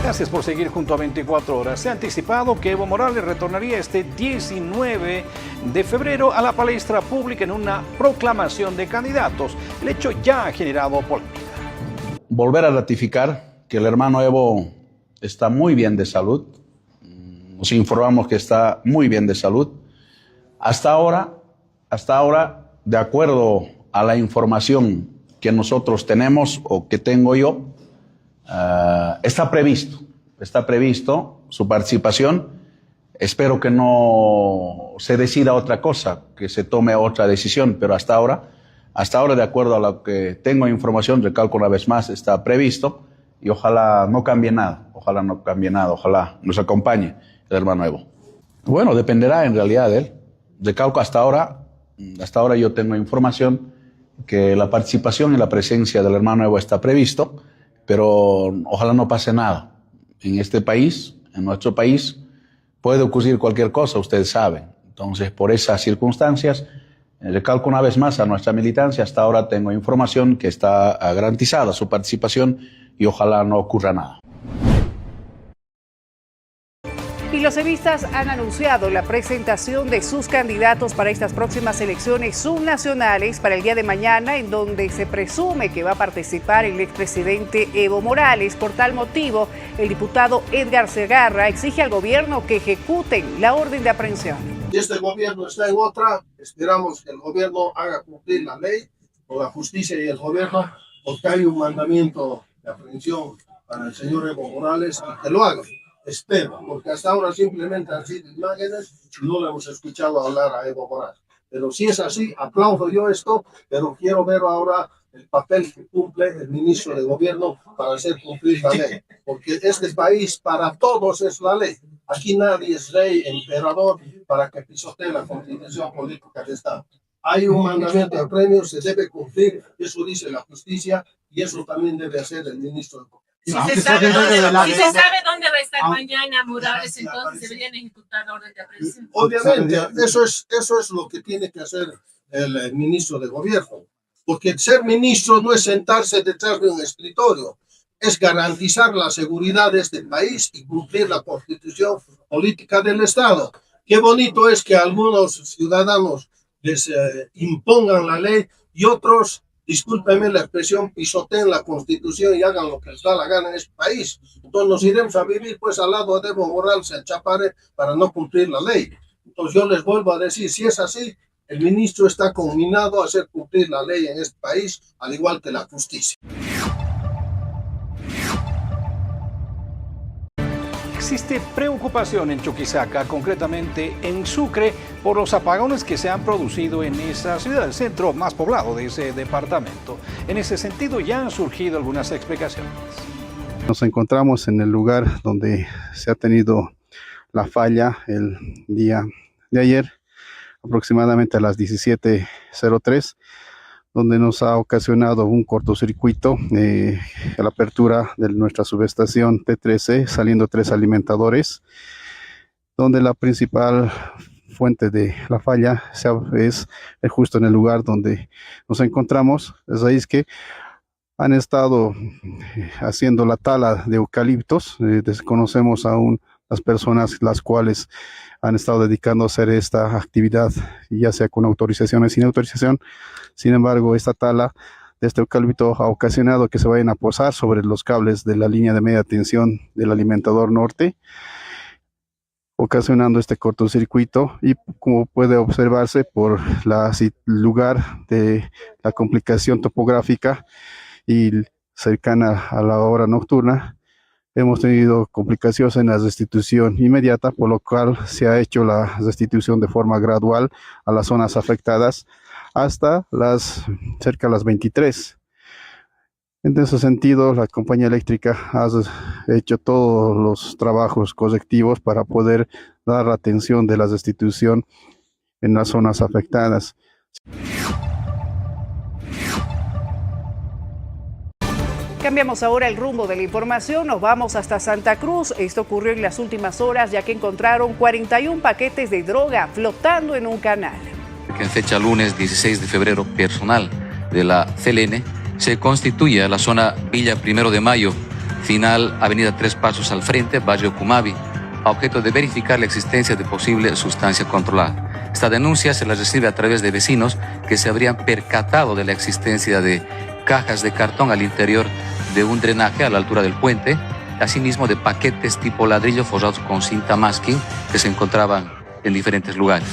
Gracias por seguir junto a 24 horas. Se ha anticipado que Evo Morales retornaría este 19 de febrero a la palestra pública en una proclamación de candidatos. El hecho ya ha generado polémica. Volver a ratificar que el hermano Evo está muy bien de salud. Nos informamos que está muy bien de salud. Hasta ahora, de acuerdo a la información que nosotros tenemos o que tengo yo, está previsto su participación. Espero que no se decida otra cosa, que se tome otra decisión, pero hasta ahora, de acuerdo a lo que tengo información, recalco una vez más, está previsto y ojalá no cambie nada, ojalá nos acompañe el hermano Evo. Bueno, dependerá en realidad de él. Recalco hasta ahora yo tengo información que la participación y la presencia del hermano Evo está previsto, pero ojalá no pase nada. En este país, en nuestro país, puede ocurrir cualquier cosa, ustedes saben. Entonces, por esas circunstancias, recalco una vez más a nuestra militancia, hasta ahora tengo información que está garantizada su participación y ojalá no ocurra nada. Y los evistas han anunciado la presentación de sus candidatos para estas próximas elecciones subnacionales para el día de mañana, en donde se presume que va a participar el expresidente Evo Morales. Por tal motivo, el diputado Edgar Segarra exige al gobierno que ejecuten la orden de aprehensión. Y este gobierno está en otra. Esperamos que el gobierno haga cumplir la ley, o la justicia y el gobierno, porque hay un mandamiento de aprehensión para el señor Evo Morales, y que lo haga. Espero, porque hasta ahora simplemente han sido imágenes y no le hemos escuchado hablar a Evo Morales. Pero si es así, aplaudo yo esto, pero quiero ver ahora el papel que cumple el ministro de gobierno para hacer cumplir la ley. Porque este país para todos es la ley. Aquí nadie es rey, emperador, para que pisotee la constitución política de Estado. Hay un mandamiento de premio, se debe cumplir, eso dice la justicia y eso también debe hacer el ministro de gobierno. Si se sabe dónde va a estar mañana Morales, entonces deberían ejecutar la orden de aprehensión. Obviamente, eso es lo que tiene que hacer el ministro de gobierno. Porque ser ministro no es sentarse detrás de un escritorio, es garantizar la seguridad de este país y cumplir la constitución política del Estado. Qué bonito es que algunos ciudadanos les impongan la ley y otros, discúlpenme la expresión, pisoteen la Constitución y hagan lo que les da la gana en este país. Entonces nos iremos a vivir pues al lado de Evo Morales, el Chapare, para no cumplir la ley. Entonces yo les vuelvo a decir, si es así, el ministro está conminado a hacer cumplir la ley en este país, al igual que la justicia. Existe preocupación en Chuquisaca, concretamente en Sucre, por los apagones que se han producido en esa ciudad, el centro más poblado de ese departamento. En ese sentido ya han surgido algunas explicaciones. Nos encontramos en el lugar donde se ha tenido la falla el día de ayer. aproximadamente a las 17:03, donde nos ha ocasionado un cortocircuito a la apertura de nuestra subestación T13, saliendo 3 alimentadores, donde la principal fuente de la falla es justo en el lugar donde nos encontramos. Es ahí que han estado haciendo la tala de eucaliptos. Desconocemos aún las personas las cuales han estado dedicando a hacer esta actividad, ya sea con autorización o sin autorización. Sin embargo, esta tala de este eucalipto ha ocasionado que se vayan a posar sobre los cables de la línea de media tensión del alimentador norte, ocasionando este cortocircuito. Y como puede observarse por el lugar de la complicación topográfica y cercana a la hora nocturna, hemos tenido complicaciones en la restitución inmediata, por lo cual se ha hecho la restitución de forma gradual a las zonas afectadas hasta cerca de las 23. En ese sentido, la compañía eléctrica ha hecho todos los trabajos correctivos para poder dar la atención de la restitución en las zonas afectadas. Cambiamos ahora el rumbo de la información, nos vamos hasta Santa Cruz. Esto ocurrió en las últimas horas, ya que encontraron 41 paquetes de droga flotando en un canal. En fecha lunes 16 de febrero, personal de la CLN se constituye a la zona Villa 1 de Mayo, final Avenida 3 Pasos al frente, Barrio Cumavi, a objeto de verificar la existencia de posible sustancia controlada. Esta denuncia se la recibe a través de vecinos que se habrían percatado de la existencia de cajas de cartón al interior de un drenaje a la altura del puente, asimismo de paquetes tipo ladrillo forrados con cinta masking que se encontraban en diferentes lugares.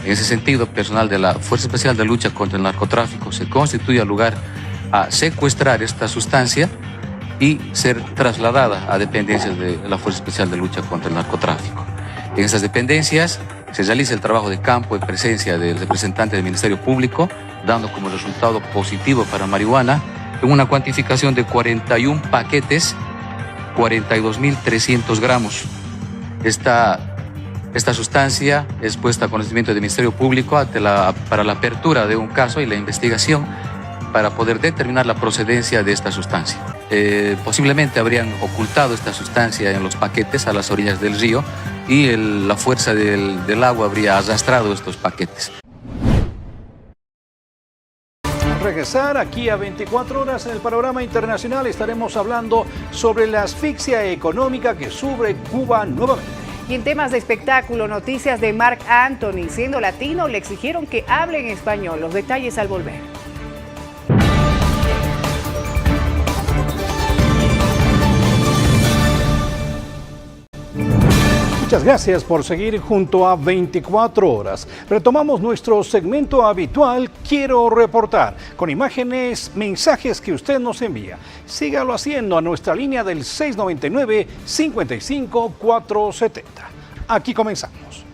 En ese sentido, personal de la Fuerza Especial de Lucha contra el Narcotráfico se constituye al lugar a secuestrar esta sustancia y ser trasladada a dependencias de la Fuerza Especial de Lucha contra el Narcotráfico. En esas dependencias se realiza el trabajo de campo en presencia del representante del Ministerio Público, dando como resultado positivo para marihuana en una cuantificación de 41 paquetes, 42.300 gramos. Esta sustancia es puesta a conocimiento del Ministerio Público para la apertura de un caso y la investigación para poder determinar la procedencia de esta sustancia. Posiblemente habrían ocultado esta sustancia en los paquetes a las orillas del río y la fuerza del agua habría arrastrado estos paquetes. Regresar aquí a 24 horas en el panorama internacional, estaremos hablando sobre la asfixia económica que sufre Cuba nuevamente. Y en temas de espectáculo, noticias de Marc Anthony. Siendo latino, le exigieron que hable en español. Los detalles al volver. Muchas gracias por seguir junto a 24 horas. Retomamos nuestro segmento habitual, Quiero Reportar, con imágenes, mensajes que usted nos envía. Sígalo haciendo a nuestra línea del 699-55470. Aquí comenzamos.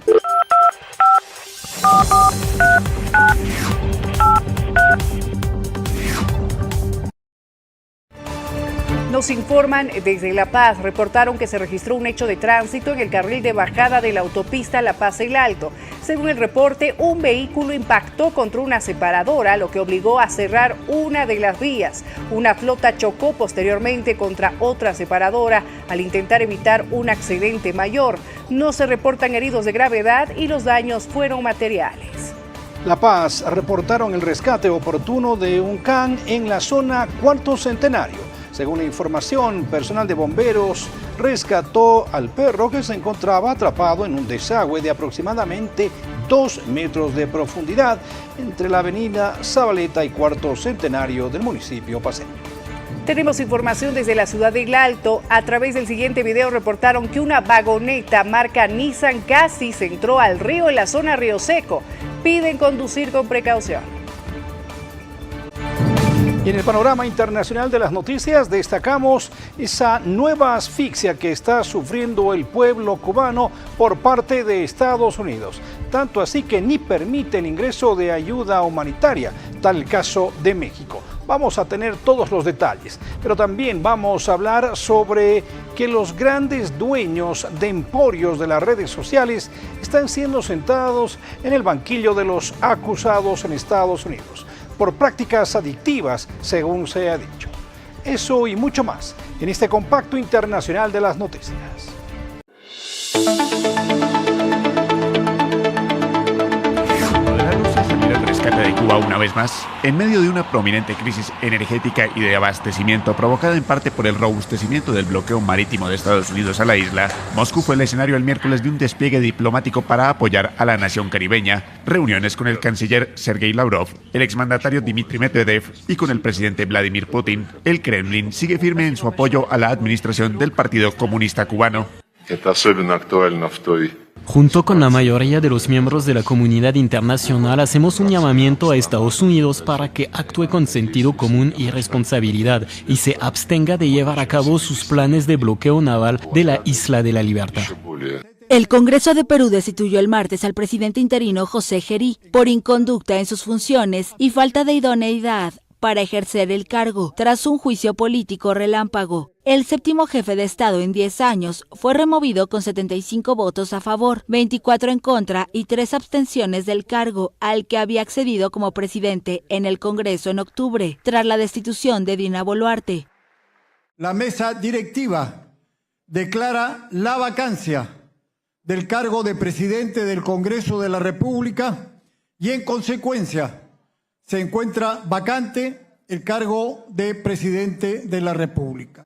Nos informan desde La Paz, reportaron que se registró un hecho de tránsito en el carril de bajada de la autopista La Paz-El Alto. Según el reporte, un vehículo impactó contra una separadora, lo que obligó a cerrar una de las vías. Una flota chocó posteriormente contra otra separadora al intentar evitar un accidente mayor. No se reportan heridos de gravedad y los daños fueron materiales. La Paz reportaron el rescate oportuno de un can en la zona Cuarto Centenario. Según la información, personal de bomberos rescató al perro que se encontraba atrapado en un desagüe de aproximadamente 2 metros de profundidad entre la avenida Zabaleta y Cuarto Centenario del municipio paceño. Tenemos información desde la ciudad de El Alto. A través del siguiente video reportaron que una vagoneta marca Nissan casi se entró al río en la zona Río Seco. Piden conducir con precaución. Y en el panorama internacional de las noticias destacamos esa nueva asfixia que está sufriendo el pueblo cubano por parte de Estados Unidos. Tanto así que ni permite el ingreso de ayuda humanitaria, tal el caso de México. Vamos a tener todos los detalles, pero también vamos a hablar sobre que los grandes dueños de emporios de las redes sociales están siendo sentados en el banquillo de los acusados en Estados Unidos por prácticas adictivas, según se ha dicho. Eso y mucho más en este compacto internacional de las noticias. El rescate de Cuba una vez más, en medio de una prominente crisis energética y de abastecimiento provocada en parte por el robustecimiento del bloqueo marítimo de Estados Unidos a la isla, Moscú fue el escenario el miércoles de un despliegue diplomático para apoyar a la nación caribeña, reuniones con el canciller Sergei Lavrov, el exmandatario Dmitry Medvedev y con el presidente Vladimir Putin. El Kremlin sigue firme en su apoyo a la administración del Partido Comunista Cubano. Junto con la mayoría de los miembros de la comunidad internacional, hacemos un llamamiento a Estados Unidos para que actúe con sentido común y responsabilidad y se abstenga de llevar a cabo sus planes de bloqueo naval de la Isla de la Libertad. El Congreso de Perú destituyó el martes al presidente interino José Gerí por inconducta en sus funciones y falta de idoneidad para ejercer el cargo, tras un juicio político relámpago. El séptimo jefe de Estado en 10 años fue removido con 75 votos a favor, 24 en contra y 3 abstenciones del cargo al que había accedido como presidente en el Congreso en octubre, tras la destitución de Dina Boluarte. La mesa directiva declara la vacancia del cargo de presidente del Congreso de la República y en consecuencia se encuentra vacante el cargo de presidente de la República.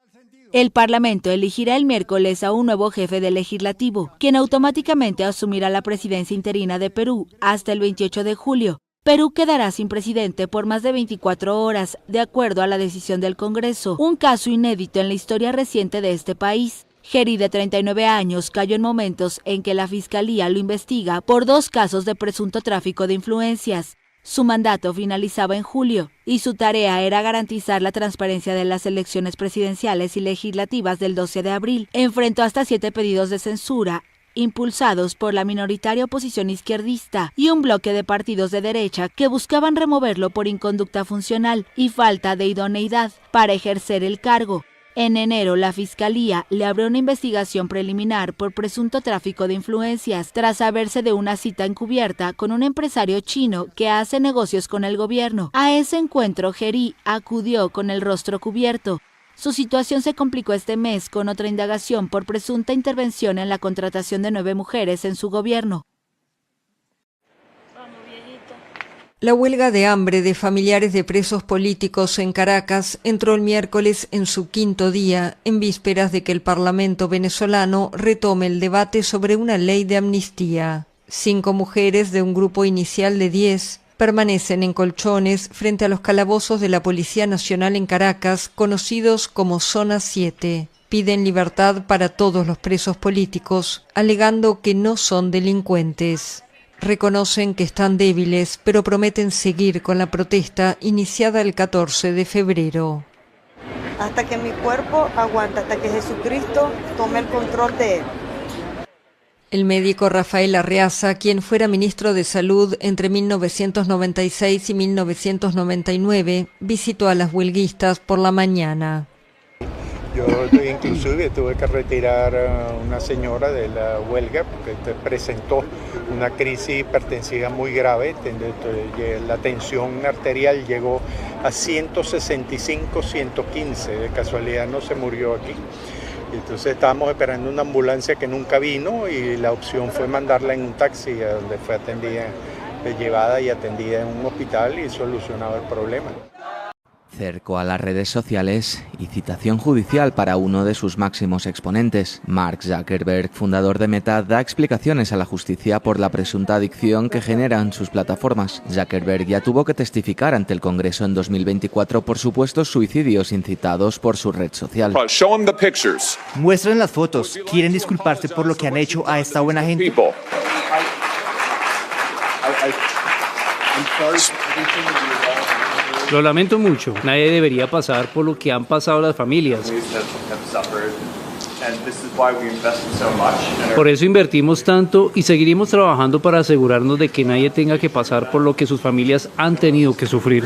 El Parlamento elegirá el miércoles a un nuevo jefe del Legislativo, quien automáticamente asumirá la presidencia interina de Perú hasta el 28 de julio. Perú quedará sin presidente por más de 24 horas, de acuerdo a la decisión del Congreso, un caso inédito en la historia reciente de este país. Gerí, de 39 años, cayó en momentos en que la Fiscalía lo investiga por 2 casos de presunto tráfico de influencias. Su mandato finalizaba en julio y su tarea era garantizar la transparencia de las elecciones presidenciales y legislativas del 12 de abril. Enfrentó hasta 7 pedidos de censura, impulsados por la minoritaria oposición izquierdista y un bloque de partidos de derecha que buscaban removerlo por inconducta funcional y falta de idoneidad para ejercer el cargo. En enero, la Fiscalía le abrió una investigación preliminar por presunto tráfico de influencias, tras saberse de una cita encubierta con un empresario chino que hace negocios con el gobierno. A ese encuentro, Gerí acudió con el rostro cubierto. Su situación se complicó este mes con otra indagación por presunta intervención en la contratación de 9 mujeres en su gobierno. La huelga de hambre de familiares de presos políticos en Caracas entró el miércoles en su 5º día, en vísperas de que el Parlamento venezolano retome el debate sobre una ley de amnistía. 5 mujeres de un grupo inicial de 10 permanecen en colchones frente a los calabozos de la Policía Nacional en Caracas, conocidos como Zona 7. Piden libertad para todos los presos políticos, alegando que no son delincuentes. Reconocen que están débiles, pero prometen seguir con la protesta iniciada el 14 de febrero. Hasta que mi cuerpo aguante, hasta que Jesucristo tome el control de él. El médico Rafael Arreaza, quien fuera ministro de Salud entre 1996 y 1999, visitó a las huelguistas por la mañana. Yo inclusive tuve que retirar a una señora de la huelga porque presentó una crisis hipertensiva muy grave. La tensión arterial llegó a 165, 115. De casualidad no se murió aquí. Entonces estábamos esperando una ambulancia que nunca vino y la opción fue mandarla en un taxi a donde fue atendida, llevada y atendida en un hospital y solucionado el problema. Cerco a las redes sociales y citación judicial para uno de sus máximos exponentes. Mark Zuckerberg, fundador de Meta, da explicaciones a la justicia por la presunta adicción que generan sus plataformas. Zuckerberg ya tuvo que testificar ante el Congreso en 2024 por supuestos suicidios incitados por su red social. Muestren las fotos. ¿Quieren disculparse por lo que han hecho a esta buena gente? Lo lamento mucho. Nadie debería pasar por lo que han pasado las familias. Por eso invertimos tanto y seguiremos trabajando para asegurarnos de que nadie tenga que pasar por lo que sus familias han tenido que sufrir.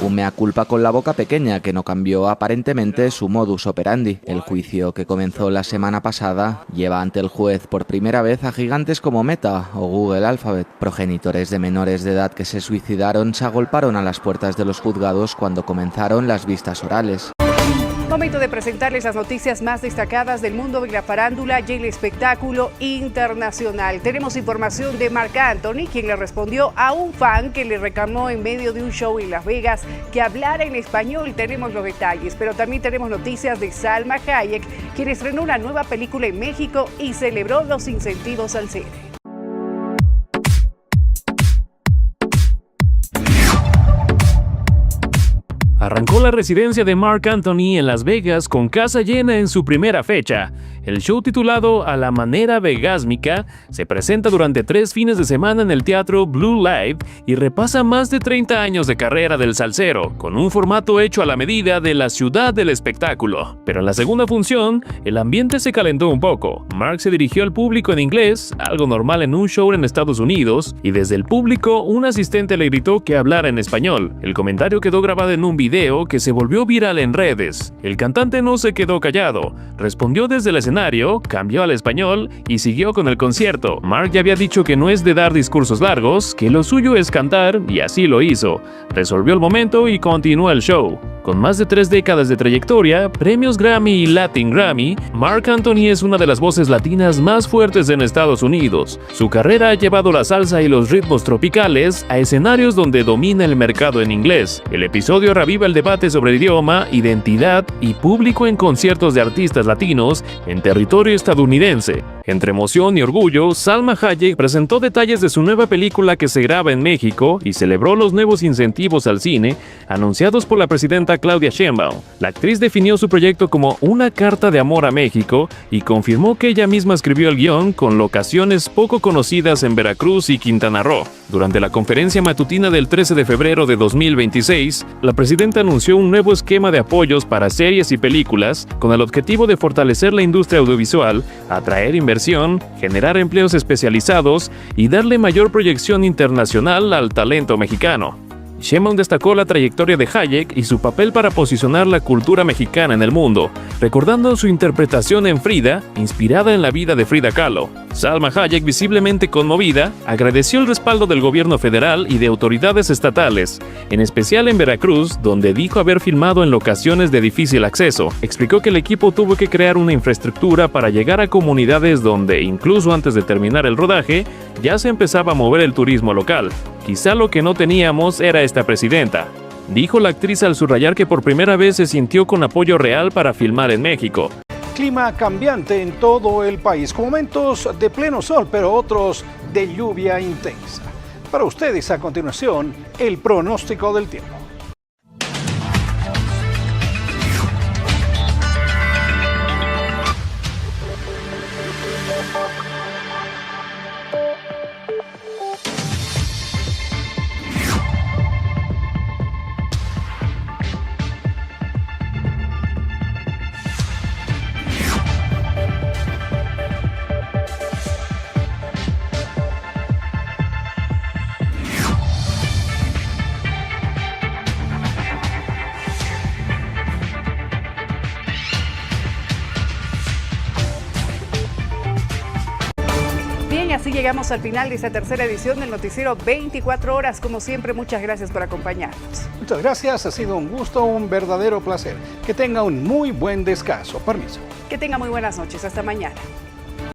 Un mea culpa con la boca pequeña que no cambió aparentemente su modus operandi. El juicio que comenzó la semana pasada lleva ante el juez por primera vez a gigantes como Meta o Google Alphabet. Progenitores de menores de edad que se suicidaron se agolparon a las puertas de los juzgados cuando comenzaron las vistas orales. Momento de presentarles las noticias más destacadas del mundo de la farándula y el espectáculo internacional. Tenemos información de Marc Anthony, quien le respondió a un fan que le reclamó en medio de un show en Las Vegas que hablara en español. Tenemos los detalles, pero también tenemos noticias de Salma Hayek, quien estrenó una nueva película en México y celebró los incentivos al cine. Arrancó la residencia de Marc Anthony en Las Vegas con casa llena en su primera fecha. El show titulado A la manera vegásmica se presenta durante 3 fines de semana en el teatro Blue Live y repasa más de 30 años de carrera del salsero, con un formato hecho a la medida de la ciudad del espectáculo. Pero en la segunda función, el ambiente se calentó un poco. Marc se dirigió al público en inglés, algo normal en un show en Estados Unidos, y desde el público un asistente le gritó que hablara en español. El comentario quedó grabado en un video que se volvió viral en redes. El cantante no se quedó callado, respondió desde el escenario, cambió al español y siguió con el concierto. Marc ya había dicho que no es de dar discursos largos, que lo suyo es cantar, y así lo hizo. Resolvió el momento y continuó el show. Con más de 3 décadas de trayectoria, premios Grammy y Latin Grammy, Marc Anthony es una de las voces latinas más fuertes en Estados Unidos. Su carrera ha llevado la salsa y los ritmos tropicales a escenarios donde domina el mercado en inglés. El episodio reviva el debate sobre idioma, identidad y público en conciertos de artistas latinos en territorio estadounidense. Entre emoción y orgullo, Salma Hayek presentó detalles de su nueva película que se graba en México y celebró los nuevos incentivos al cine anunciados por la presidenta Claudia Sheinbaum. La actriz definió su proyecto como una carta de amor a México y confirmó que ella misma escribió el guión con locaciones poco conocidas en Veracruz y Quintana Roo. Durante la conferencia matutina del 13 de febrero de 2026, la presidenta anunció un nuevo esquema de apoyos para series y películas con el objetivo de fortalecer la industria audiovisual, atraer inversión, generar empleos especializados y darle mayor proyección internacional al talento mexicano. Sheinbaum destacó la trayectoria de Hayek y su papel para posicionar la cultura mexicana en el mundo, recordando su interpretación en Frida, inspirada en la vida de Frida Kahlo. Salma Hayek, visiblemente conmovida, agradeció el respaldo del gobierno federal y de autoridades estatales, en especial en Veracruz, donde dijo haber filmado en locaciones de difícil acceso. Explicó que el equipo tuvo que crear una infraestructura para llegar a comunidades donde, incluso antes de terminar el rodaje, ya se empezaba a mover el turismo local. Quizá lo que no teníamos era esta presidenta, dijo la actriz al subrayar que por primera vez se sintió con apoyo real para filmar en México. Clima cambiante en todo el país, con momentos de pleno sol, pero otros de lluvia intensa. Para ustedes, a continuación, el pronóstico del tiempo. Así llegamos al final de esta tercera edición del noticiero 24 horas. Como siempre, muchas gracias por acompañarnos. Muchas gracias, ha sido un gusto, un verdadero placer. Que tenga un muy buen descanso. Permiso. Que tenga muy buenas noches, hasta mañana.